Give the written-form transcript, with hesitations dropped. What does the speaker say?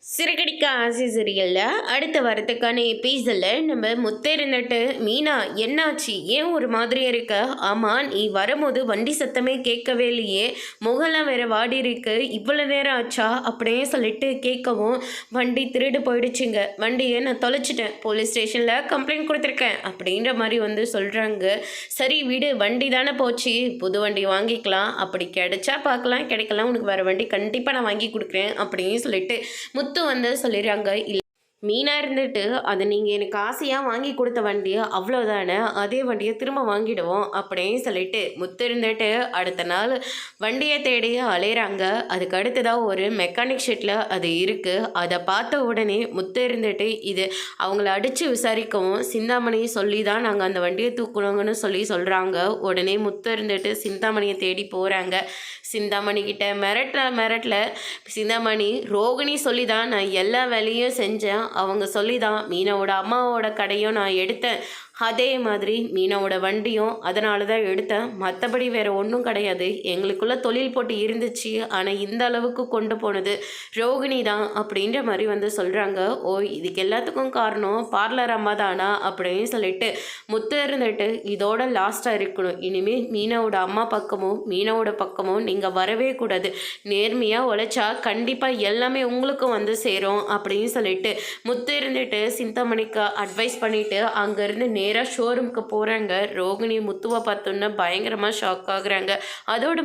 சிறகடிக்க ஆசை சீரியலில் அடுத்த வரத்துக்கான எபிசோடில் நம்ம முத்தேறினட்டு மீனா என்னாச்சு ஏன் ஒரு மாதிரியா இருக்க? ஆமாம், நீ வரும்போது வண்டி சத்தமே கேட்கவே இல்லையே, முகலாம் வேற வாடி இருக்கு, இவ்வளோ நேரம் ஆச்சா அப்படியே சொல்லிட்டு கேட்கவும், வண்டி திருடு போயிடுச்சுங்க, வண்டியை நான் தொலைச்சிட்டேன், போலீஸ் ஸ்டேஷனில் கம்ப்ளைண்ட் கொடுத்துருக்கேன் அப்படின்ற மாதிரி சொல்கிறாங்க. சரி விடு, வண்டி தானே போச்சு, புது வண்டி வாங்கிக்கலாம், அப்படி கிடைச்சா பார்க்கலாம், கிடைக்கலாம் உனக்கு வேறு வண்டி கண்டிப்பாக நான் வாங்கி கொடுக்குறேன் அப்படின்னு சொல்லிட்டு முத்து சொல்லிடுறாங்க. மீனா இருந்துட்டு அதை நீங்கள் எனக்கு ஆசையாக வாங்கி கொடுத்த வண்டியை அவ்வளோதானே, அதே வண்டியை திரும்ப வாங்கிடுவோம் அப்படின்னு சொல்லிட்டு முத்து இருந்துட்டு அடுத்த நாள் வண்டியை தேடி அலையிறாங்க. அதுக்கு அடுத்ததாக ஒரு மெக்கானிக் ஷெட்டில் அது இருக்குது. அதை பார்த்த உடனே முத்து இருந்துட்டு இது அவங்கள அடித்து விசாரிக்கவும் சிந்தாமணியை சொல்லி தான் நாங்கள் அந்த வண்டியை தூக்குனோங்கன்னு சொல்கிறாங்க. உடனே முத்து இருந்துட்டு சிந்தாமணியை தேடி போகிறாங்க. சிந்தாமணிக்கிட்ட மிரட்டல சிந்தாமணி ரோகிணி சொல்லி தான் நான் எல்லா வேலையும் செஞ்சேன், அவங்க சொல்லி தான் மீனாவோட அம்மாவோட கடையும் நான் எடுத்தேன், அதே மாதிரி மீனாவோட வண்டியும் அதனால தான் எடுத்தேன், மற்றபடி வேறு ஒன்றும் கிடையாது, எங்களுக்குள்ள தொழில் போட்டி இருந்துச்சு, ஆனால் இந்த அளவுக்கு கொண்டு போனது ரோகிணி தான் அப்படின்ற மாதிரி சொல்கிறாங்க. ஓ, இதுக்கு எல்லாத்துக்கும் காரணம் பார்லர் அம்மா தானா அப்படின்னு சொல்லிட்டு முத்து இருந்துட்டு இதோட லாஸ்ட்டாக இருக்கணும், இனிமேல் மீனாவோட அம்மா பக்கமும் மீனாவோட பக்கமும் நீங்கள் வரவே கூடாது, நேர்மையாக உழைச்சா கண்டிப்பாக எல்லாமே உங்களுக்கும் சேரும் அப்படின்னு சொல்லிட்டு முத்து இருந்துட்டு சிந்தாமணிக்கு அட்வைஸ் பண்ணிவிட்டு அங்கேருந்து நேராக ஷோரூமுக்கு போகிறாங்க. ரோகிணி முத்துவை பார்த்தோன்னா பயங்கரமாக ஷாக் ஆகுறாங்க. அதோட